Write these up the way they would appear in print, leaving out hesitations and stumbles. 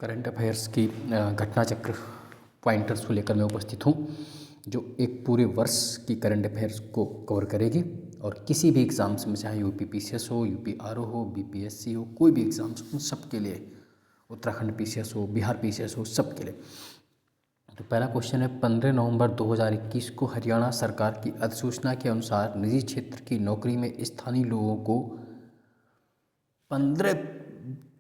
Current affairs की घटना चक्र पॉइंटर्स को लेकर मैं उपस्थित हूँ, जो एक पूरे वर्ष की करंट अफेयर्स को कवर करेगी और किसी भी एग्ज़ाम्स में, चाहे यूपी पीसीएस हो, यूपी आरओ हो, बीपीएससी हो, कोई भी एग्ज़ाम्स उन सब के लिए, उत्तराखंड पीसीएस हो, बिहार पीसीएस हो, सब के लिए। तो पहला क्वेश्चन है, 15 नवंबर 2021 को हरियाणा सरकार की अधिसूचना के अनुसार निजी क्षेत्र की नौकरी में स्थानीय लोगों को 15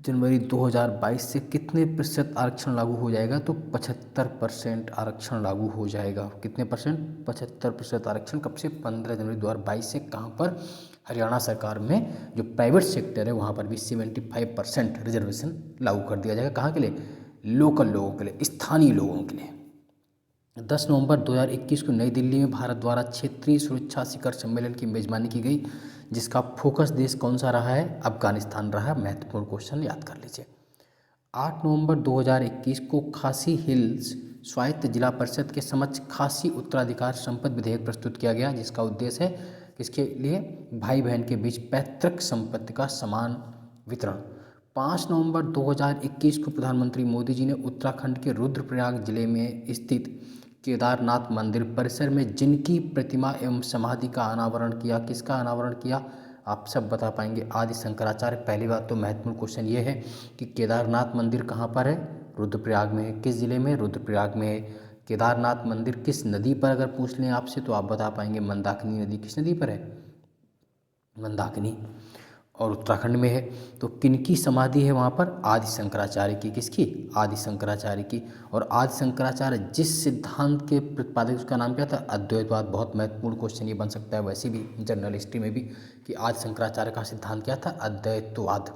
जनवरी 2022 से कितने प्रतिशत आरक्षण लागू हो जाएगा? तो 75% आरक्षण लागू हो जाएगा। कितने परसेंट? 75% आरक्षण। कब से? 15 जनवरी 2022 से। कहाँ पर? हरियाणा सरकार में जो प्राइवेट सेक्टर है वहाँ पर भी 75% रिजर्वेशन लागू कर दिया जाएगा। कहाँ के लिए? लोकल लोगों के लिए, स्थानीय लोगों के लिए। 10 नवंबर 2021 को नई दिल्ली में भारत द्वारा क्षेत्रीय सुरक्षा शिखर सम्मेलन की मेजबानी की गई, जिसका फोकस देश कौन सा रहा है? अफगानिस्तान रहा। महत्वपूर्ण क्वेश्चन याद कर लीजिए। 8 नवंबर 2021 को खासी हिल्स स्वायत्त जिला परिषद के समक्ष खासी उत्तराधिकार संपत्ति विधेयक प्रस्तुत किया गया, जिसका उद्देश्य है किसके लिए? भाई बहन के बीच पैतृक संपत्ति का समान वितरण। 5 नवंबर 2021 को प्रधानमंत्री मोदी जी ने उत्तराखंड के रुद्रप्रयाग जिले में स्थित केदारनाथ मंदिर परिसर में जिनकी प्रतिमा एवं समाधि का अनावरण किया। किसका अनावरण किया? आप सब बता पाएंगे, आदि शंकराचार्य। पहली बात तो महत्वपूर्ण क्वेश्चन ये है कि केदारनाथ मंदिर कहाँ पर है? रुद्रप्रयाग में है। किस जिले में? रुद्रप्रयाग में है। केदारनाथ मंदिर किस नदी पर अगर पूछ लें आपसे तो आप बता पाएंगे, मंदाकिनी नदी। किस नदी पर है? मंदाकिनी। और उत्तराखंड में है। तो किनकी समाधि है वहाँ पर? आदि शंकराचार्य की। किसकी? आदि शंकराचार्य की। और आदि शंकराचार्य जिस सिद्धांत के प्रतिपादक, उसका नाम क्या था? अद्वैतवाद। बहुत महत्वपूर्ण क्वेश्चन ये बन सकता है वैसे भी जनरल हिस्ट्री में भी, कि आदि शंकराचार्य का सिद्धांत क्या था? अद्वैतवाद।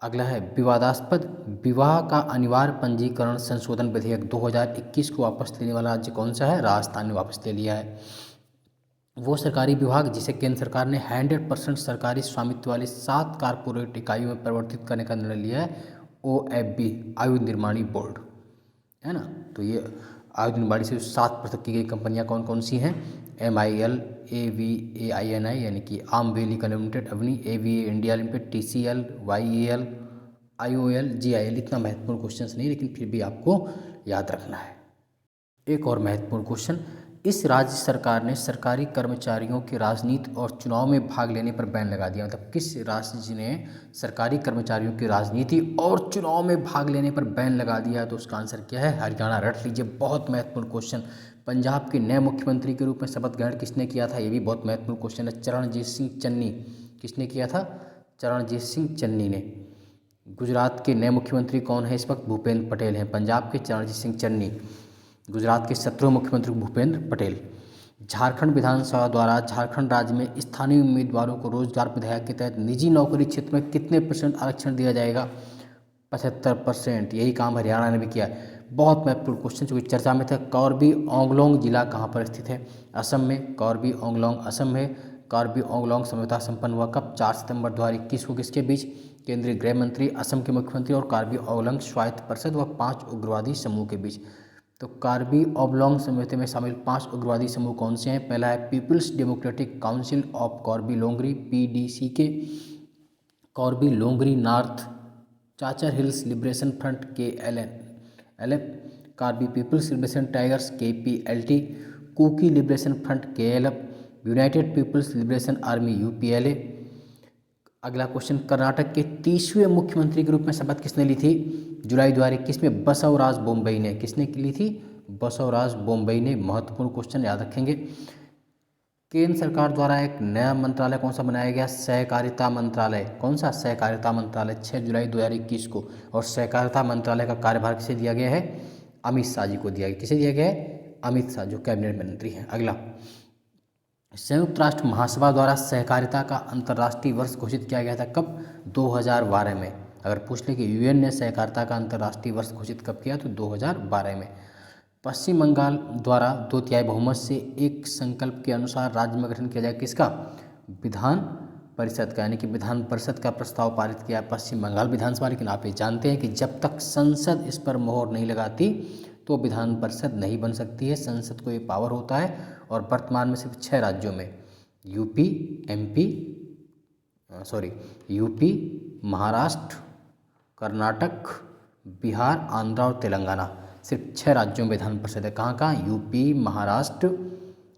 अगला है, विवादास्पद विवाह का अनिवार्य पंजीकरण संशोधन विधेयक 2021 को वापस लेने वाला राज्य कौन सा है? राजस्थान ने वापस ले लिया है। वो सरकारी विभाग जिसे केंद्र सरकार ने 100% सरकारी स्वामित्व वाली 7 कारपोरेट इकाइयों में परिवर्तित करने का निर्णय लिया है, OFB, आयु निर्माणी बोर्ड, है ना। तो ये आयु निर्माणी से 7 पृथक की गई कंपनियां कौन कौन सी हैं? MIL, AVAINI यानी कि आम valley limited, Avani, AVA India limited, TCL, YEL, IOL, GIL। इतना महत्वपूर्ण क्वेश्चन नहीं, लेकिन फिर भी आपको याद रखना है। एक और महत्वपूर्ण क्वेश्चन, इस राज्य सरकार ने सरकारी कर्मचारियों के राजनीति और चुनाव में भाग लेने पर बैन लगा दिया। मतलब किस राज्य ने सरकारी कर्मचारियों की राजनीति और चुनाव में भाग लेने पर बैन लगा दिया? तो उसका आंसर क्या है? हरियाणा। रट लीजिए, बहुत महत्वपूर्ण क्वेश्चन। पंजाब के नए मुख्यमंत्री के रूप में शपथ ग्रहण किसने किया था? ये भी बहुत महत्वपूर्ण क्वेश्चन है। चरणजीत सिंह चन्नी। किसने किया था? चरणजीत सिंह चन्नी ने। गुजरात के नए मुख्यमंत्री कौन है इस वक्त? भूपेंद्र पटेल हैं। पंजाब के चरणजीत सिंह चन्नी। गुजरात के 17वें मुख्यमंत्री भूपेंद्र पटेल। झारखंड विधानसभा द्वारा झारखंड राज्य में स्थानीय उम्मीदवारों को रोजगार विधेयक के तहत निजी नौकरी क्षेत्र में कितने % आरक्षण दिया जाएगा? 75%। यही काम हरियाणा ने भी किया है। बहुत महत्वपूर्ण क्वेश्चन जो चर्चा में था। कॉर्बी आंगलोंग जिला कहाँ पर स्थित है? असम में। कॉर्बी आंगलोंग असम है। कॉर्बी आंगलोंग समझौता संपन्न हुआ कब? 4 सितंबर 2021 को। किसके बीच? केंद्रीय गृह मंत्री, असम के मुख्यमंत्री और कार्बी आंगलोंग स्वायत्त परिषद व 5 उग्रवादी समूह के बीच। तो कार्बी आंगलोंग समझौते में शामिल 5 उग्रवादी समूह कौन से हैं? पहला है peoples democratic council of Karbi Longri, PDCK, Karbi Longri north, Cachar hills liberation front, KLF, Karbi peoples liberation tigers, KPLT, Kuki liberation front, KLF, united peoples liberation army, UPLA। अगला क्वेश्चन, कर्नाटक के 30वें मुख्यमंत्री के रूप में शपथ किसने ली थी? जुलाई 2021 में बसवराज बोम्मई ने। किसने ली थी? बसवराज बोम्मई ने। महत्वपूर्ण क्वेश्चन याद रखेंगे। केंद्र सरकार द्वारा एक नया मंत्रालय कौन सा बनाया गया? सहकारिता मंत्रालय। कौन सा? सहकारिता मंत्रालय, 6 जुलाई 2021 को। और सहकारिता मंत्रालय का कार्यभार किसे दिया गया है? अमित शाह जी को दिया गया। किसे दिया गया है? अमित शाह, जो कैबिनेट मंत्री हैं। अगला, संयुक्त राष्ट्र महासभा द्वारा सहकारिता का अंतर्राष्ट्रीय वर्ष घोषित किया गया था कब? 2012 में। अगर पूछ ले कि UN ने सहकारिता का अंतर्राष्ट्रीय वर्ष घोषित कब किया? तो 2012 में। पश्चिम बंगाल द्वारा 2/3 बहुमत से एक संकल्प के अनुसार राज्य में गठन किया जाए किसका? विधान परिषद का, यानी कि विधान परिषद का प्रस्ताव पारित किया पश्चिम बंगाल विधानसभा। लेकिन आप ये जानते हैं कि जब तक संसद इस पर मोहर नहीं लगाती तो विधान परिषद नहीं बन सकती है। संसद को ये पावर होता है। और वर्तमान में सिर्फ 6 राज्यों में, यूपी, महाराष्ट्र, कर्नाटक, बिहार, आंध्र और तेलंगाना, सिर्फ 6 राज्यों में विधान परिषद है। कहाँ कहाँ? यूपी, महाराष्ट्र,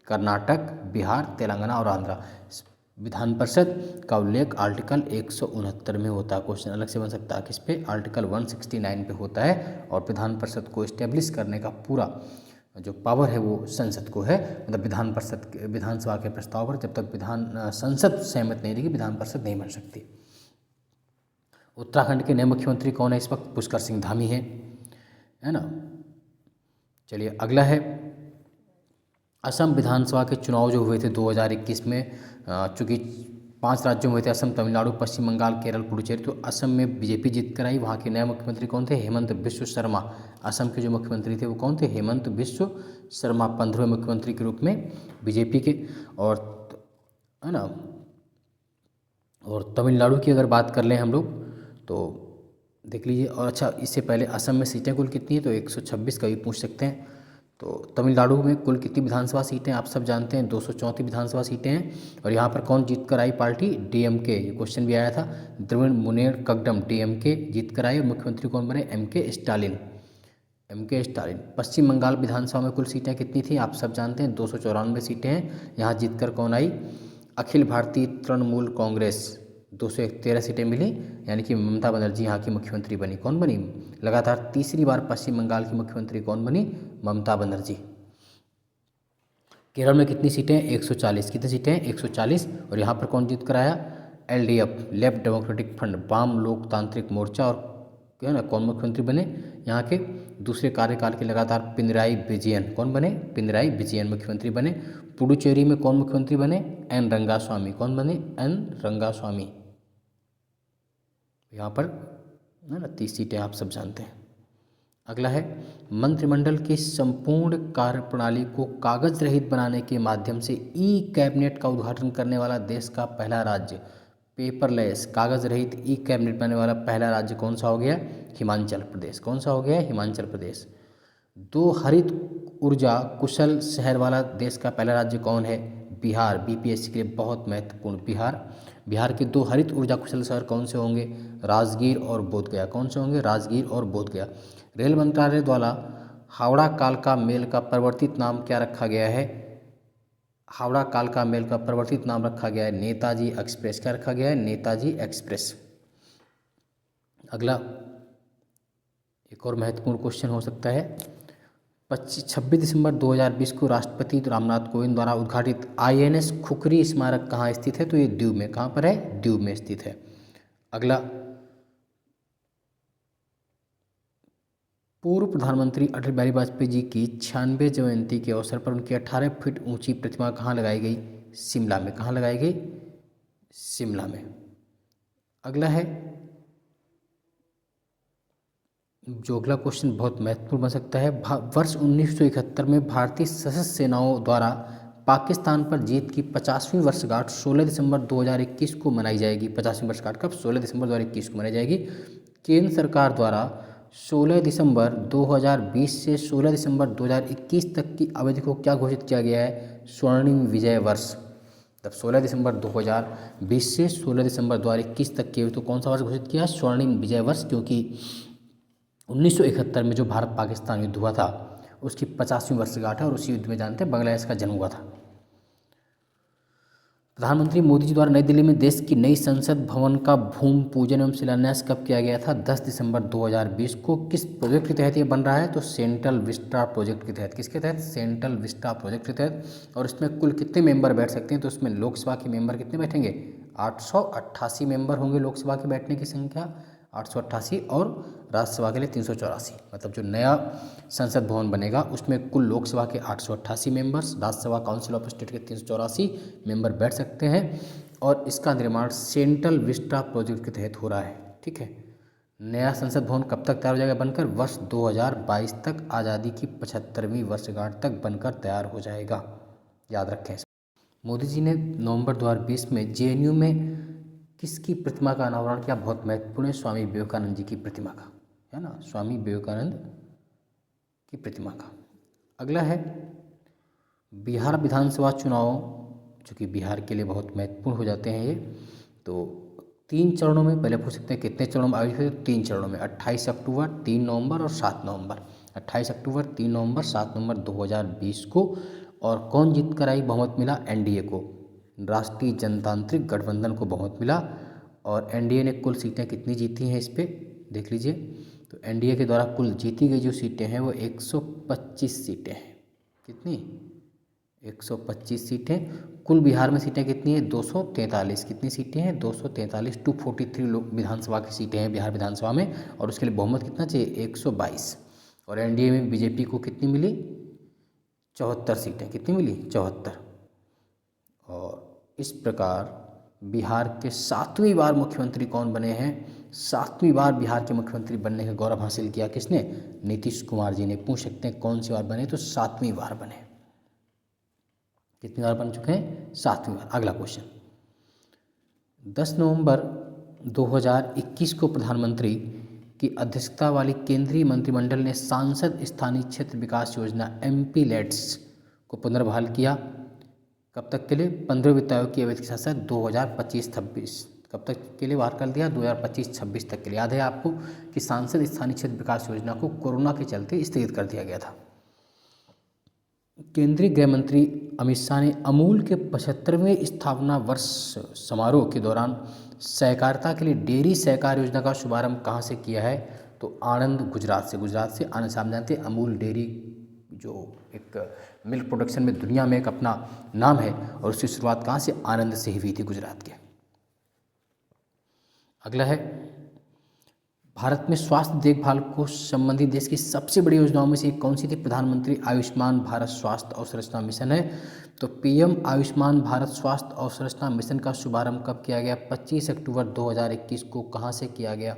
कर्नाटक, बिहार, तेलंगाना और आंध्र। विधान परिषद का उल्लेख आर्टिकल 169 में होता है। क्वेश्चन अलग से बन सकता है किस पे? आर्टिकल 169 पे होता है। और विधान परिषद को इस्टेब्लिश करने का पूरा जो पावर है वो संसद को है। मतलब विधान परिषद विधानसभा के प्रस्ताव पर जब तक संसद सहमत नहीं रहेगी विधान परिषद नहीं बन सकती। उत्तराखंड के नए मुख्यमंत्री कौन है इस वक्त? पुष्कर सिंह धामी है ना। चलिए अगला है, असम विधानसभा के चुनाव जो हुए थे 2021 में, चूँकि 5 राज्यों में हुए थे, असम, तमिलनाडु, पश्चिम बंगाल, केरल, पुडुचेरी, तो असम में बीजेपी जीत कर आई। वहाँ के नए मुख्यमंत्री कौन थे? हेमंत बिश्व शर्मा। असम के जो मुख्यमंत्री थे वो कौन थे? हेमंत बिश्व शर्मा, 15वें मुख्यमंत्री के रूप में बीजेपी के। और है ना, और तमिलनाडु की अगर बात कर लें हम लोग तो देख लीजिए। और अच्छा, इससे पहले असम में सीटें कुल कितनी है? तो 126 का भी पूछ सकते हैं। तो तमिलनाडु में कुल कितनी विधानसभा सीटें आप सब जानते हैं? 234 विधानसभा सीटें हैं। और यहाँ पर कौन जीत कर आई पार्टी? डीएमके। ये क्वेश्चन भी आया था। द्रविड़ मुनेर कगडम डीएमके जीत कर आई। और मुख्यमंत्री कौन बने? एमके स्टालिन। पश्चिम बंगाल विधानसभा में कुल सीटें कितनी थी? आप सब जानते हैं 294 सीटें हैं। यहाँ जीत कर कौन आई? अखिल भारतीय तृणमूल कांग्रेस। 213 सीटें मिली, यानी कि ममता बनर्जी यहाँ की मुख्यमंत्री बनी। कौन बनी? लगातार तीसरी बार पश्चिम बंगाल की मुख्यमंत्री कौन बनी? ममता बनर्जी। केरल में कितनी सीटें हैं? 140। कितनी सीटें हैं? 140। और यहाँ पर कौन जीत कर आया? एलडीएफ, लेफ्ट डेमोक्रेटिक फ्रंट, वाम लोकतांत्रिक मोर्चा। और है ना, कौन मुख्यमंत्री बने यहाँ के? दूसरे कार्यकाल के लगातार पिनराई विजयन। कौन बने? पिनराई विजयन मुख्यमंत्री बने। पुडुचेरी में कौन मुख्यमंत्री बने? एन रंगास्वामी। कौन बने? एन रंगास्वामी। यहाँ पर है ना 30 सीटें आप सब जानते हैं। अगला है, मंत्रिमंडल की संपूर्ण कार्यप्रणाली को कागज रहित बनाने के माध्यम से ई कैबिनेट का उद्घाटन करने वाला देश का पहला राज्य, पेपरलेस कागज रहित ई कैबिनेट बनाने वाला पहला राज्य कौन सा हो गया? हिमाचल प्रदेश। कौन सा हो गया? हिमाचल प्रदेश। 2 हरित ऊर्जा कुशल शहर वाला देश का पहला राज्य कौन है? बिहार। बीपीएससी के लिए बहुत महत्वपूर्ण, बिहार के 2 हरित ऊर्जा कुशल शहर कौन से होंगे? राजगीर और बोधगया। कौन से होंगे? राजगीर और बोधगया। रेल मंत्रालय द्वारा हावड़ा कालका मेल का परिवर्तित नाम क्या रखा गया है? हावड़ा कालका मेल का परिवर्तित नाम रखा गया है नेताजी एक्सप्रेस। क्या रखा गया है? नेताजी एक्सप्रेस। अगला एक और महत्वपूर्ण क्वेश्चन हो सकता है, 26 दिसंबर 2020 को राष्ट्रपति रामनाथ कोविंद द्वारा उद्घाटित आईएनएस खुखरी स्मारक कहाँ स्थित है? तो ये दीव में। कहाँ पर है? दीव में स्थित है। अगला, पूर्व प्रधानमंत्री अटल बिहारी वाजपेयी जी की 96वें जयंती के अवसर पर उनकी 18 फीट ऊंची प्रतिमा कहाँ लगाई गई? शिमला में। कहाँ लगाई गई? शिमला में। अगला है, जो अगला क्वेश्चन बहुत महत्वपूर्ण बन सकता है, वर्ष 1971 में भारतीय सशस्त्र सेनाओं द्वारा पाकिस्तान पर जीत की 50वीं वर्षगांठ 16 दिसंबर 2021 को मनाई जाएगी। 50वीं वर्षगांठ कब? 16 दिसंबर 2021 को मनाई जाएगी। केंद्र सरकार द्वारा 16 दिसंबर 2020 से 16 दिसंबर 2021 तक की अवधि को क्या घोषित किया गया है? स्वर्णिम विजय वर्ष। तब 16 दिसंबर 2020 से 16 दिसंबर 2021 तक की अवधि को कौन सा वर्ष घोषित किया? स्वर्णिम विजय वर्ष, क्योंकि 1971 में जो भारत पाकिस्तान युद्ध हुआ था उसकी 50वीं वर्षगांठ है। और उसी युद्ध में जानते हैं बांग्लादेश का जन्म हुआ था। प्रधानमंत्री मोदी जी द्वारा नई दिल्ली में देश की नई संसद भवन का भूमि पूजन एवं शिलान्यास कब किया गया था? 10 दिसंबर 2020 को। किस प्रोजेक्ट के तहत ये बन रहा है? तो सेंट्रल विस्टा प्रोजेक्ट के तहत। किसके तहत? सेंट्रल विस्टा प्रोजेक्ट के तहत। और इसमें कुल कितने मेंबर बैठ सकते हैं? तो इसमें लोकसभा के मेंबर कितने बैठेंगे? 888 मेंबर होंगे लोकसभा के बैठने की संख्या, 888। और राज्यसभा के लिए 384। मतलब जो नया संसद भवन बनेगा उसमें कुल लोकसभा के 888 members, Rajya Sabha council of state के 384 मेंबर बैठ सकते हैं। और इसका निर्माण सेंट्रल विस्टा प्रोजेक्ट के तहत हो रहा है। ठीक है। नया संसद भवन कब तक तैयार हो जाएगा बनकर? वर्ष 2022 तक, आज़ादी की 75वीं वर्षगांठ तक बनकर तैयार हो जाएगा। याद रखें। मोदी जी ने नवंबर 2020 में जेएनयू में किसकी प्रतिमा का अनावरण किया? बहुत महत्वपूर्ण है, स्वामी विवेकानंद जी की प्रतिमा का, है ना, स्वामी विवेकानंद की प्रतिमा का। अगला है, बिहार विधानसभा चुनाव, जो कि बिहार के लिए बहुत महत्वपूर्ण हो जाते हैं ये, तो 3 चरणों में, पहले पूछ सकते हैं कितने चरणों में आयोजित हुए, तो 3 चरणों में, 28 अक्टूबर, 3 नवंबर और 7 नवंबर। 28 अक्टूबर, 3 नवंबर, 7 नवंबर 2020 को। और कौन जीत कर आई, बहुमत मिला एनडीए को, राष्ट्रीय जनतांत्रिक गठबंधन को बहुमत मिला। और एनडीए ने कुल सीटें कितनी जीती हैं, इस पे देख लीजिए। तो एनडीए के द्वारा कुल जीती गई जो सीटें हैं वो 125 सीटें हैं। कितनी, 125 सीटें। कुल बिहार में सीटें कितनी है, 243। कितनी सीटें हैं, 243। 243 लोग विधानसभा की सीटें हैं बिहार विधानसभा में, और उसके लिए बहुमत कितना चाहिए, 122। और एनडीए में बीजेपी को कितनी मिली, 74 सीटें। कितनी मिली, 74। और इस प्रकार बिहार के 7वीं बार मुख्यमंत्री कौन बने हैं, 7वीं बार बिहार के मुख्यमंत्री बनने का गौरव हासिल किया किसने, नीतीश कुमार जी ने। पूछ सकते हैं कौन सी बार बने, तो 7वीं बार बने। कितनी बार बन चुके हैं, 7वीं बार। अगला क्वेश्चन, 10 नवंबर 2021 को प्रधानमंत्री की अध्यक्षता वाली केंद्रीय मंत्रिमंडल ने सांसद स्थानीय क्षेत्र विकास योजना एमपी-लेट्स को पुनर्बहाल किया। कब तक के लिए, 15 वित्त आयोग की अवधि के साथ साथ 2025-26। कब तक के लिए बाहर कर दिया, 2025-26 तक के लिए। याद है आपको कि सांसद स्थानीय क्षेत्र विकास योजना को कोरोना के चलते स्थगित कर दिया गया था। केंद्रीय गृह मंत्री अमित शाह ने अमूल के 75वें स्थापना वर्ष समारोह के दौरान सहकारिता के लिए डेयरी सहकार योजना का शुभारंभ कहाँ से किया है, तो आनंद, गुजरात से। गुजरात से आनंद, साहब जानते हैं अमूल डेयरी जो एक मिल्क प्रोडक्शन में दुनिया में एक अपना नाम है, और उसकी शुरुआत कहाँ से, आनंद से ही हुई थी, गुजरात के। अगला है, भारत में स्वास्थ्य देखभाल को संबंधित देश की सबसे बड़ी योजनाओं में से एक कौन सी थी, प्रधानमंत्री आयुष्मान भारत स्वास्थ्य अवसंरचना मिशन है। तो पीएम आयुष्मान भारत स्वास्थ्य अवसंरचना मिशन का शुभारंभ कब किया गया, 25 अक्टूबर 2021 को। कहाँ से किया गया,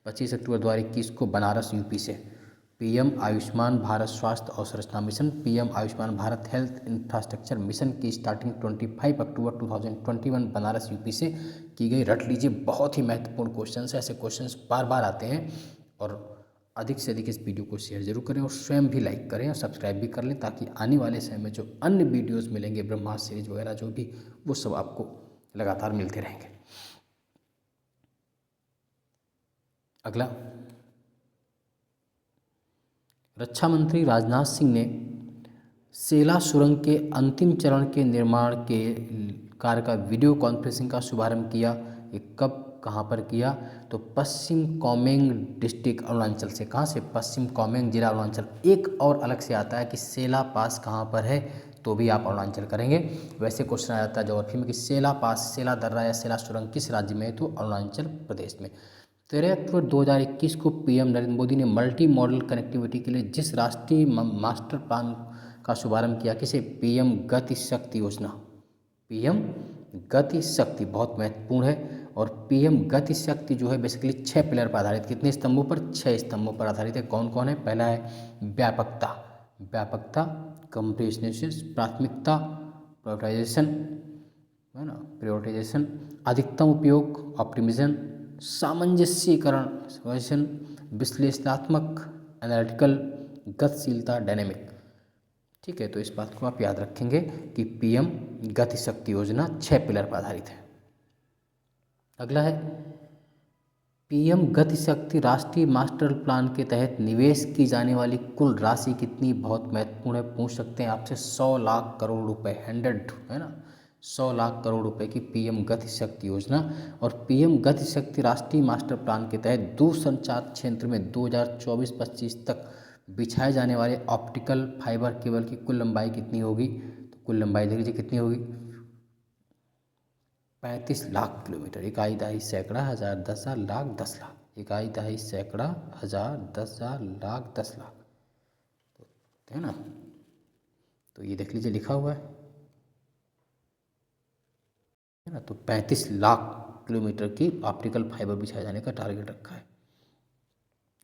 25 अक्टूबर 2021 को, बनारस यूपी से। पीएम आयुष्मान भारत स्वास्थ्य अवसंरचना mission, PM Ayushman Bharat health infrastructure mission की स्टार्टिंग 25 अक्टूबर 2021 बनारस यूपी से की गई। रट लीजिए, बहुत ही महत्वपूर्ण क्वेश्चन है। ऐसे क्वेश्चन बार बार आते हैं। और अधिक से अधिक इस वीडियो को शेयर जरूर करें, और स्वयं भी लाइक करें और सब्सक्राइब भी कर लें, ताकि आने वाले समय में जो अन्य वीडियोज़ मिलेंगे, ब्रह्मास्त्र सीरीज वगैरह जो भी, वो सब आपको लगातार मिलते रहेंगे। अगला, रक्षा मंत्री राजनाथ सिंह ने सेला सुरंग के अंतिम चरण के निर्माण के कार्य का वीडियो कॉन्फ्रेंसिंग का शुभारंभ किया। ये कब, कहाँ पर किया, तो पश्चिम कामेंग डिस्ट्रिक्ट अरुणाचल से। कहाँ से, पश्चिम कामेंग जिला अरुणाचल। एक और अलग से आता है कि सेला पास कहाँ पर है, तो भी आप अरुणाचल करेंगे। वैसे क्वेश्चन आ जाता है ज्योग्राफी में कि सेला पास, सेला दर्रा या सेला सुरंग किस राज्य में है, तो अरुणाचल प्रदेश में। 13 अक्टूबर 2021 को पीएम नरेंद्र मोदी ने मल्टी मॉडल कनेक्टिविटी के लिए जिस राष्ट्रीय मास्टर प्लान का शुभारंभ किया, किसे, पीएम गति शक्ति योजना। पीएम गति शक्ति बहुत महत्वपूर्ण है। और पीएम गति शक्ति जो है बेसिकली 6 पिलर पर आधारित, कितने स्तंभों पर, 6 स्तंभों पर आधारित है। कौन कौन है, पहला है व्यापकता, व्यापकता, कम्प्रिहेंसिव, प्राथमिकता, प्रायोरिटाइजेशन, है ना, प्रायोरिटाइजेशन, अधिकतम उपयोग, ऑप्टिमिज्म, सामंजस्यीकरण, विश्लेषणात्मक, एनालिटिकल, गतिशीलता, डायनेमिक। ठीक है, तो इस बात को आप याद रखेंगे कि पीएम गति शक्ति योजना 6 पिलर पर आधारित है। अगला है, पीएम गति शक्ति राष्ट्रीय मास्टर प्लान के तहत निवेश की जाने वाली कुल राशि कितनी, बहुत महत्वपूर्ण है। पूछ सकते हैं आपसे, 100 लाख करोड़ रुपए, 100, है ना, 100 लाख करोड़ रुपए की पीएम गति शक्ति योजना। और पीएम गति शक्ति राष्ट्रीय मास्टर प्लान के तहत दूरसंचार क्षेत्र में 2024-25 तक बिछाए जाने वाले ऑप्टिकल फाइबर केबल की कुल लंबाई कितनी होगी, तो कुल लंबाई देख लीजिए कितनी होगी, 35 लाख किलोमीटर। इकाई, दहाई, सैकड़ा, हज़ार, 10,000, लाख, 10 लाख। इकाई, दहाई, सैकड़ा, हज़ार, 10,000, लाख, 10 लाख, तो है ना। तो ये देख लीजिए लिखा हुआ है ना। तो 35 लाख किलोमीटर की ऑप्टिकल फाइबर बिछाए जाने का टारगेट रखा है।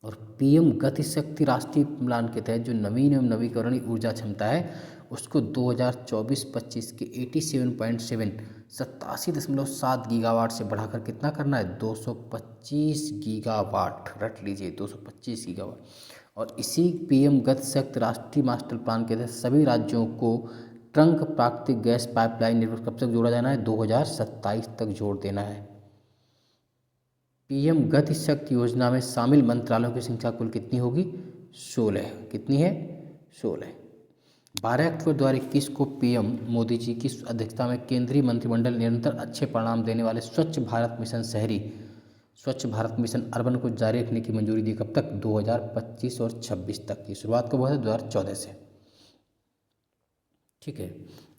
और पीएम गति शक्ति राष्ट्रीय प्लान के तहत जो नवीन एवं नवीकरणीय ऊर्जा क्षमता है, उसको 2024-25 के 87.7 गीगावाट से बढ़ाकर कितना करना है, 225 गीगावाट। रट लीजिए, 225 गीगावाट। और इसी पीएम गति शक्ति राष्ट्रीय मास्टर प्लान के तहत सभी राज्यों को ट्रंक प्राकृतिक गैस पाइपलाइन नेटवर्क कब तक जोड़ा जाना है, 2027 तक जोड़ देना है। पीएम गति शक्ति योजना में शामिल मंत्रालयों की संख्या कुल कितनी होगी? 16। कितनी है? 16। 12 अक्टूबर 2021 को पीएम मोदी जी की अध्यक्षता में केंद्रीय मंत्रिमंडल निरंतर अच्छे परिणाम देने वाले स्वच्छ भारत मिशन शहरी, स्वच्छ भारत मिशन अर्बन को जारी रखने की मंजूरी दी। कब तक? 2025 और 26 तक की। शुरुआत कब हुआ था? 2014 से। ठीक है।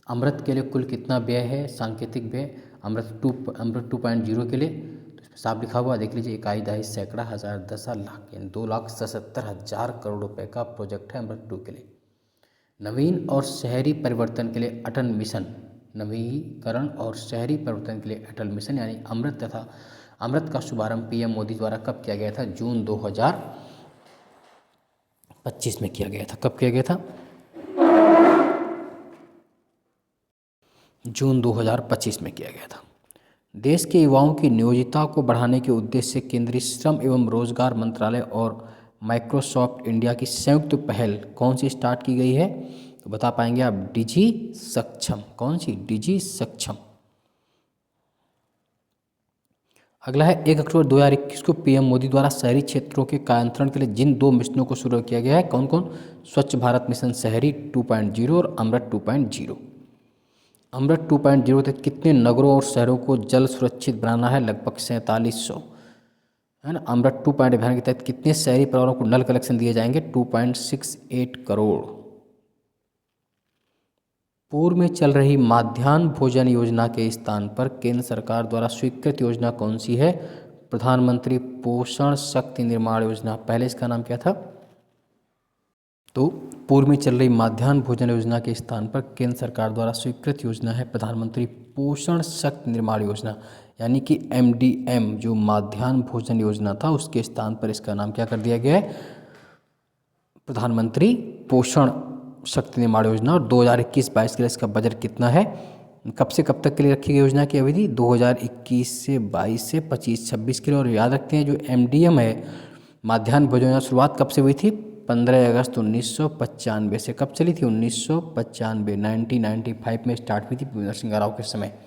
अमृत के लिए कुल कितना व्यय है? सांकेतिक व्यय अमृत 2.0 के लिए तो इसमें साफ लिखा हुआ, देख लीजिए, इकाई, दहाई, सैकड़ा, हजार, दशा, लाख, यानी 2,77,000 करोड़ रुपए का प्रोजेक्ट है अमृत 2 के लिए। नवीन और शहरी परिवर्तन के लिए अटल मिशन, नवीकरण और शहरी परिवर्तन के लिए अटल मिशन यानी अमृत तथा अमृत का शुभारंभ पीएम मोदी द्वारा कब किया गया था? जून 2025 में किया गया था। कब किया गया था? जून 2025 में किया गया था। देश के युवाओं की नियोजितता को बढ़ाने के उद्देश्य से केंद्रीय श्रम एवं रोजगार मंत्रालय और माइक्रोसॉफ्ट इंडिया की संयुक्त पहल कौन सी स्टार्ट की गई है? तो बता पाएंगे आप, डिजी सक्षम। कौन सी? डिजी सक्षम। अगला है 1 अक्टूबर 2021 को पीएम मोदी द्वारा शहरी क्षेत्रों के कायांतरण के लिए जिन 2 मिशनों को शुरू किया गया है, कौन कौन? स्वच्छ भारत मिशन शहरी 2.0 और अमृत 2.0। अमृत 2.0 तक कितने नगरों और शहरों को जल सुरक्षित बनाना है? लगभग 4700, है ना। अमृत 2.0 अभियान के तहत कितने शहरी परिवारों को नल कनेक्शन दिए जाएंगे? 2.68 करोड़। पूर्व में चल रही माध्याह्न भोजन योजना के स्थान पर केंद्र सरकार द्वारा स्वीकृत योजना कौन सी है? प्रधानमंत्री पोषण शक्ति निर्माण योजना। पहले इसका नाम क्या था? तो पूर्व में चल रही माध्याह्न भोजन योजना के स्थान पर केंद्र सरकार द्वारा स्वीकृत योजना है प्रधानमंत्री पोषण शक्ति निर्माण योजना, यानी कि MDM। जो माध्याह्न भोजन योजना था उसके स्थान पर इसका नाम क्या कर दिया गया है? प्रधानमंत्री पोषण शक्ति निर्माण योजना। और 2021-22 के लिए इसका बजट कितना है? कब से कब तक के लिए रखी गई योजना की अवधि? 2021 से 22 से 25-26 के लिए। और याद रखते हैं जो MDM है माध्याह्न भोजन योजना, शुरुआत कब से हुई थी? 15 अगस्त 1995 से। कब चली थी? 1995, 1995 में स्टार्ट हुई थी भूपेंद्र सिंह राव के समय,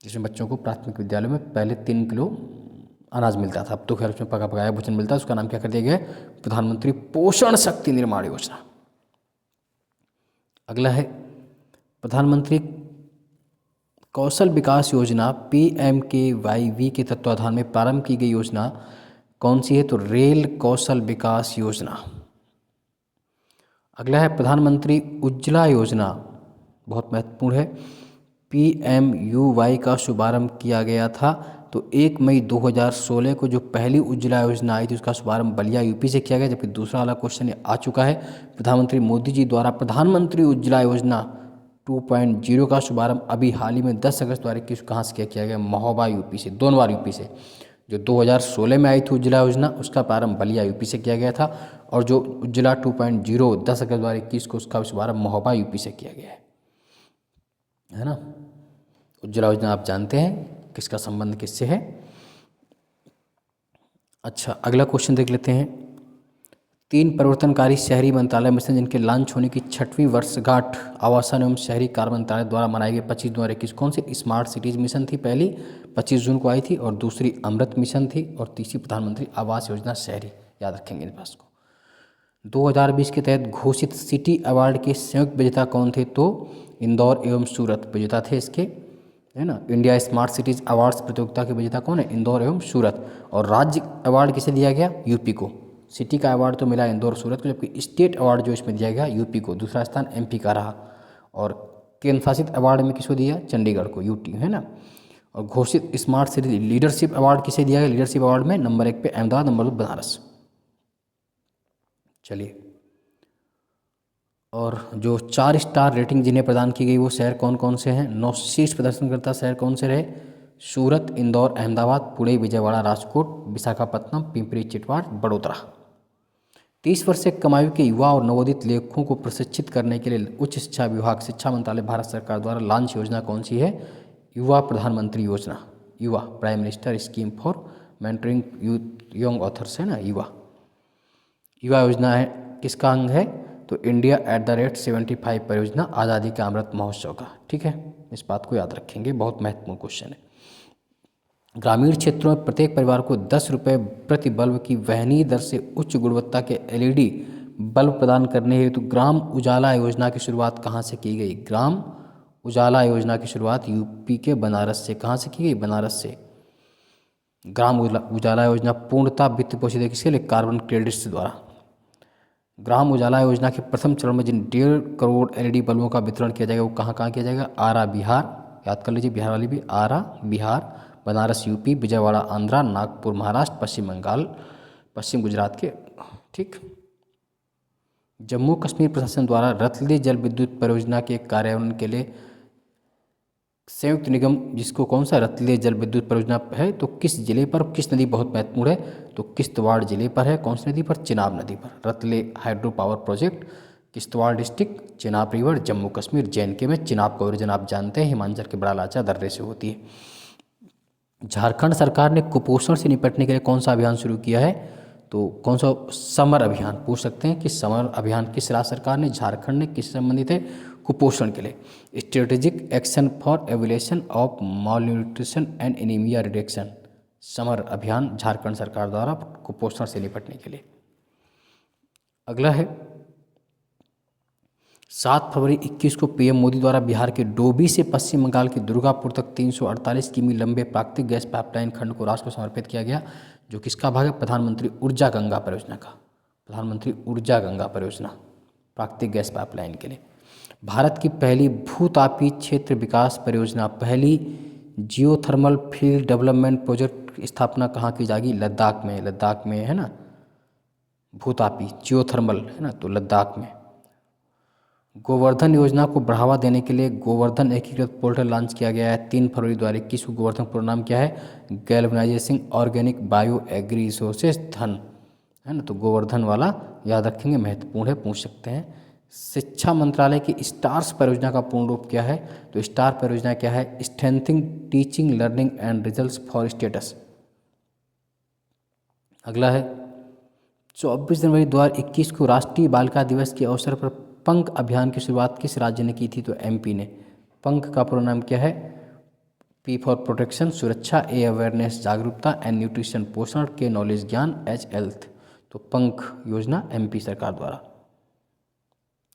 जिसमें बच्चों को प्राथमिक विद्यालय में पहले 3 किलो अनाज मिलता था। अब तो खैर उसमें पका पकाया भोजन मिलता है। उसका नाम क्या कर दिया गया है? प्रधानमंत्री पोषण शक्ति निर्माण योजना। अगला है प्रधानमंत्री कौशल विकास योजना PMKYV के तत्वाधान में प्रारंभ की गई योजना कौन सी है? तो रेल कौशल विकास योजना। अगला है प्रधानमंत्री उज्ज्वला योजना, बहुत महत्वपूर्ण है। PMUY का शुभारंभ किया गया था। तो 1 मई 2016 को जो पहली उज्ज्वला योजना आई थी उसका शुभारंभ बलिया यूपी से किया गया। जबकि दूसरा वाला क्वेश्चन आ चुका है, प्रधानमंत्री मोदी जी द्वारा प्रधानमंत्री उज्ज्वला योजना 2.0 का शुभारंभ अभी हाल ही में 10 अगस्त 2021 कहाँ से किया गया? महोबा यूपी से। दोनों बार यूपी से। जो 2016 में आई थी उज्ज्वला योजना उसका प्रारंभ बलिया यूपी से किया गया था, और जो उज्ज्वला 2.0 10 अगस्त 2021 को उसका शुभारंभ महोबा यूपी से किया गया है ना। उज्ज्वला योजना आप जानते हैं किसका संबंध किससे है। अच्छा, अगला क्वेश्चन देख लेते हैं। 3 परिवर्तनकारी शहरी मंत्रालय मिशन जिनके लॉन्च होने की 6वीं वर्षगांठ आवासन एवं शहरी कार्य मंत्रालय द्वारा मनाई गई 25 जनवरी 2021 कौन सी? स्मार्ट सिटीज मिशन थी, पहली 25 जून को आई थी, और दूसरी अमृत मिशन थी, और तीसरी प्रधानमंत्री आवास योजना शहरी। याद रखेंगे इस बात को। 2020 के तहत घोषित सिटी अवार्ड के संयुक्त विजेता कौन थे? तो इंदौर एवं सूरत विजेता थे इसके, है ना। इंडिया स्मार्ट सिटीज अवार्ड्स प्रतियोगिता के विजेता कौन है? इंदौर एवं सूरत। और राज्य अवार्ड किसे दिया गया? यूपी को। सिटी का अवार्ड तो मिला इंदौर सूरत को, जबकि स्टेट अवार्ड जो इसमें दिया गया यूपी को। दूसरा स्थान MP का रहा। और केंद्र शासित अवार्ड में किसको दिया? चंडीगढ़ को, UT, है ना। और घोषित स्मार्ट सिटी लीडरशिप अवार्ड किसे दिया गया? लीडरशिप अवार्ड में नंबर 1 पे अहमदाबाद, नंबर 2 बनारस। चलिए, और जो 4 स्टार रेटिंग जिन्हें प्रदान की गई वो शहर कौन कौन से हैं? 9 शीर्ष प्रदर्शनकर्ता शहर कौन से रहे? सूरत, इंदौर, अहमदाबाद, पुणे, विजयवाड़ा, राजकोट, विशाखापत्तनम, पिंपरी चिटवाड़, बड़ोदरा। 30 वर्ष से कम आयु के युवा और नवोदित लेखकों को प्रशिक्षित करने के लिए उच्च शिक्षा विभाग, शिक्षा मंत्रालय, भारत सरकार द्वारा लॉन्च योजना कौन सी है? युवा प्रधानमंत्री योजना। युवा prime minister scheme for mentoring youth young authors, है ना। युवा योजना है किसका अंग है? तो इंडिया @75 परियोजना, आज़ादी का अमृत महोत्सव का। ठीक है, इस बात को याद रखेंगे, बहुत महत्वपूर्ण क्वेश्चन है। ग्रामीण क्षेत्रों में प्रत्येक परिवार को 10 रुपये प्रति बल्ब की वहनीय दर से उच्च गुणवत्ता के एलईडी बल्ब प्रदान करने हेतु ग्राम उजाला योजना की शुरुआत कहाँ से की गई? ग्राम उजाला योजना की शुरुआत यूपी के बनारस से। कहाँ से की गई? बनारस से। ग्राम उजाला योजना पूर्णतः वित्त पोषित है किसके लिए? कार्बन क्रेडिट्स द्वारा। ग्राम उजाला योजना के प्रथम चरण में जिन 1.5 करोड़ एलईडी बल्बों का वितरण किया जाएगा वो कहाँ कहाँ किया जाएगा? आरा बिहार, याद कर लीजिए बिहार वाली भी, आरा बिहार, बनारस यूपी, विजयवाड़ा आंध्रा, नागपुर महाराष्ट्र, पश्चिम बंगाल, पश्चिम गुजरात के, ठीक। जम्मू कश्मीर प्रशासन द्वारा रतले जल विद्युत परियोजना के कार्यान्वयन के लिए संयुक्त निगम, जिसको कौन सा रतले जल विद्युत परियोजना है, तो किस जिले पर, किस नदी बहुत महत्वपूर्ण है, तो किश्तवाड़ जिले पर है। कौन सी नदी पर? चिनाब नदी पर। Ratle hydro power project, Kishtwar district, Chenab river, Jammu Kashmir, JNK में। चिनाब का ओरिजिन आप जानते हैं हिमाचल के बड़ा लाचा दर्रे से होती है। झारखंड सरकार ने कुपोषण से निपटने के लिए कौन सा अभियान शुरू किया है? तो कौन सा? समर अभियान। पूछ सकते हैं कि समर अभियान किस राज्य सरकार ने, झारखंड ने, किससे संबंधित है? कुपोषण के लिए। Strategic action for alleviation of malnutrition and anaemia reduction, Samar अभियान झारखंड सरकार द्वारा कुपोषण से निपटने के लिए। अगला है 7 फरवरी 21 को पीएम मोदी द्वारा बिहार के डोभी से पश्चिम बंगाल के दुर्गापुर तक 348 किमी लंबे प्राकृतिक गैस पाइपलाइन खंड को राष्ट्र को समर्पित किया गया, जो किसका भाग है? प्रधानमंत्री ऊर्जा गंगा परियोजना का। प्रधानमंत्री ऊर्जा गंगा परियोजना प्राकृतिक गैस पाइपलाइन के लिए। भारत की पहली भूतापीय क्षेत्र विकास परियोजना, पहली जियोथर्मल फील्ड डेवलपमेंट प्रोजेक्ट की स्थापना कहाँ की जाएगी? लद्दाख में। लद्दाख में है ना भूतापी, जियोथर्मल है ना, तो लद्दाख में। गोवर्धन योजना को बढ़ावा देने के लिए गोवर्धन एकीकृत पोर्टल लॉन्च किया गया है 3 फरवरी 2021 को। गोवर्धन पूरा नाम क्या है? Galvanization organic bio agri resources धन, है ना, तो गोवर्धन वाला याद रखेंगे, महत्वपूर्ण है, पूछ सकते हैं। शिक्षा मंत्रालय की स्टार्स परियोजना का पूर्ण रूप क्या है? तो स्टार परियोजना क्या है? Strengthening teaching learning and results for status. अगला है 24 जनवरी 2021 को राष्ट्रीय बालिका दिवस के अवसर पर पंख अभियान की शुरुआत किस राज्य ने की थी? तो MP ने। पंख का पूरा नाम क्या है? P फॉर प्रोटेक्शन सुरक्षा, A अवेयरनेस जागरूकता, N न्यूट्रिशन पोषण, K नॉलेज ज्ञान, H हेल्थ, तो पंख योजना MP सरकार द्वारा।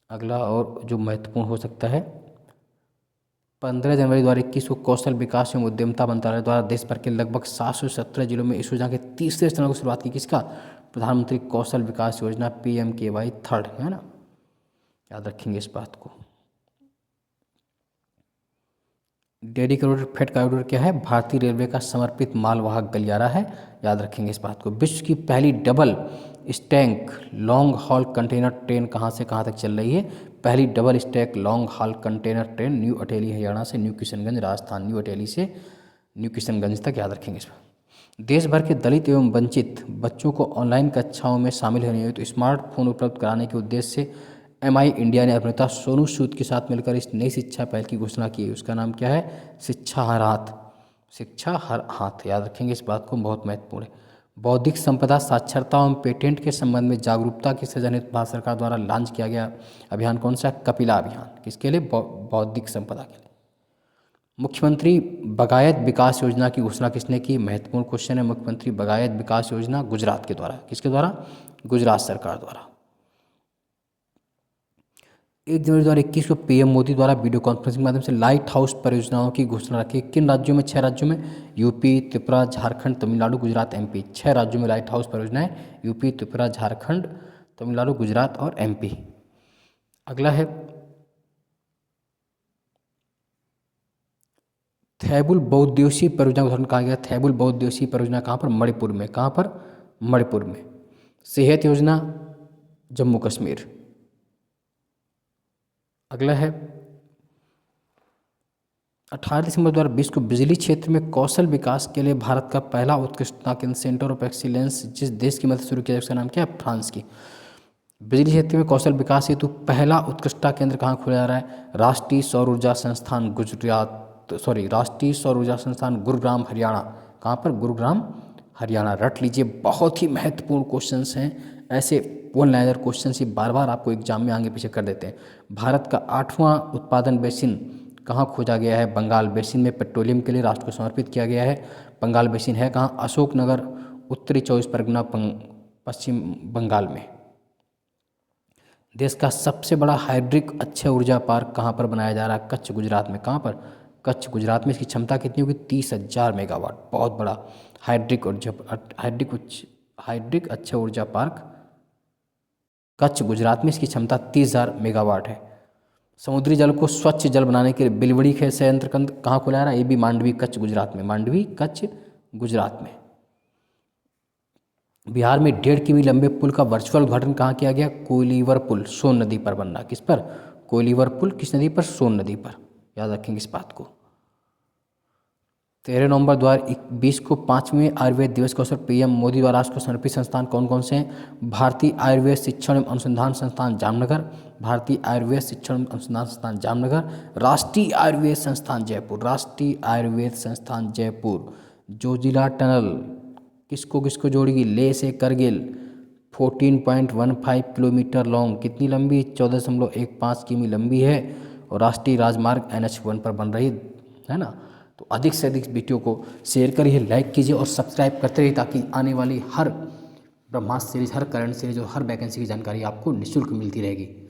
अगला और जो महत्वपूर्ण हो सकता है 15 जनवरी 2021 को कौशल विकास एवं उद्यमिता मंत्रालय द्वारा देश भर के लगभग 717 जिलों में इस योजना के तीसरे चरण की शुरुआत की किसका? प्रधानमंत्री कौशल विकास योजना PMKY थर्ड, है ना, याद रखेंगे इस बात को। डेडिकेटेड फ्रेट कॉरिडोर क्या है? भारतीय रेलवे का समर्पित मालवाहक गलियारा है, याद रखेंगे इस बात को। विश्व की पहली double stack long haul container train कहाँ से कहाँ तक चल रही है? पहली double stack long haul container train new Ateli Haryana से न्यू किशनगंज राजस्थान, न्यू अटेली से न्यू किशनगंज तक, याद रखेंगे इस पर। देश भर के दलित एवं वंचित बच्चों को ऑनलाइन कक्षाओं में शामिल होने हेतु स्मार्टफोन उपलब्ध कराने के उद्देश्य से MI इंडिया ने अभिनेता सोनू सूद के साथ मिलकर इस नई शिक्षा पहल की घोषणा की है। उसका नाम क्या है? शिक्षा हर हाथ, शिक्षा हर हाथ, याद रखेंगे इस बात को, बहुत महत्वपूर्ण है। बौद्धिक संपदा साक्षरता एवं पेटेंट के संबंध में जागरूकता के सृजन हेतु भारत सरकार द्वारा लॉन्च किया गया अभियान कौन सा? कपिला अभियान। किसके लिए? बौद्धिक संपदा के लिए। मुख्यमंत्री बागायत विकास योजना की घोषणा किसने की? महत्वपूर्ण क्वेश्चन है। मुख्यमंत्री बागायत विकास योजना गुजरात के द्वारा। किसके द्वारा? गुजरात सरकार द्वारा। 1 जनवरी 2021 को PM मोदी द्वारा वीडियो कॉन्फ्रेंसिंग के माध्यम से लाइट हाउस परियोजनाओं की घोषणा रखी। किन राज्यों में? 6 राज्यों में, यूपी, त्रिपुरा, झारखंड, तमिलनाडु, गुजरात, MP। 6 राज्यों में लाइट हाउस परियोजनाएं, यूपी, त्रिपुरा, झारखंड, तमिलनाडु, गुजरात और MP। अगला है थैबुल बहुउद्देशीय परियोजना का उदाहरण कहा गया। थैबुल बहुउद्देशीय परियोजना कहाँ पर? मणिपुर में। कहाँ पर? मणिपुर में। सेहत योजना जम्मू कश्मीर। अगला है 18 दिसंबर 2020 को बिजली क्षेत्र में कौशल विकास के लिए भारत का पहला उत्कृष्टता केंद्र सेंटर ऑफ एक्सीलेंस जिस देश की मदद शुरू किया, उसका नाम क्या है? फ्रांस की। बिजली क्षेत्र में कौशल विकास हेतु पहला उत्कृष्टता केंद्र कहाँ खोला जा रहा है? राष्ट्रीय सौर ऊर्जा संस्थान राष्ट्रीय सौर ऊर्जा संस्थान गुरुग्राम हरियाणा। कहाँ पर? गुरुग्राम हरियाणा। रट लीजिए, बहुत ही महत्वपूर्ण क्वेश्चंस हैं, ऐसे वन लाइनर क्वेश्चन ही बार बार आपको एग्जाम में आगे पीछे कर देते हैं। भारत का 8वां उत्पादन बेसिन कहाँ खोजा गया है? बंगाल बेसिन में पेट्रोलियम के लिए राष्ट्र को समर्पित किया गया है। बंगाल बेसिन है कहाँ? अशोकनगर, उत्तरी 24 परगना, पश्चिम बंगाल में। देश का सबसे बड़ा हाइड्रिक अक्षय ऊर्जा पार्क कहाँ पर बनाया जा रहा है? कच्छ, गुजरात में। कहाँ पर? कच्छ, गुजरात में। इसकी क्षमता कितनी होगी? 30,000 मेगावाट। बहुत बड़ा हाइड्रिक अक्षय ऊर्जा पार्क कच्छ, गुजरात में। इसकी क्षमता 30,000 मेगावाट है। समुद्री जल को स्वच्छ जल बनाने के लिए बिलवड़ी खेल संयंत्र कहाँ खुला रहा है? ये भी मांडवी, कच्छ, गुजरात में। मांडवी, कच्छ, गुजरात में। बिहार में 1.5 किमी लंबे पुल का वर्चुअल उद्घाटन कहाँ किया गया? कोइलीवर पुल, सोन नदी पर बन रहा। किस पर? कोइलीवर पुल। किस नदी पर? सोन नदी पर। याद रखेंगे इस बात को। 13 नवंबर 2020 को 5वें आयुर्वेद दिवस के अवसर पीएम मोदी द्वारा राष्ट्र को समर्पित संस्थान कौन कौन से हैं? भारतीय आयुर्वेद शिक्षण एवं अनुसंधान संस्थान जामनगर, भारतीय आयुर्वेद शिक्षण एवं अनुसंधान संस्थान जामनगर, राष्ट्रीय आयुर्वेद संस्थान जयपुर, राष्ट्रीय आयुर्वेद संस्थान जयपुर। जोजिला टनल किसको किसको जोड़ेगी? लेह से करगिल। 14.15 किलोमीटर लॉन्ग, कितनी लंबी? 14.15 किमी लंबी है और राष्ट्रीय राजमार्ग NH1 पर बन रही है ना। तो अधिक से अधिक वीडियो को शेयर करिए, लाइक कीजिए और सब्सक्राइब करते रहिए ताकि आने वाली हर ब्रह्मास्त्र सीरीज, हर करंट सीरीज और हर वैकेंसी की जानकारी आपको निःशुल्क मिलती रहेगी।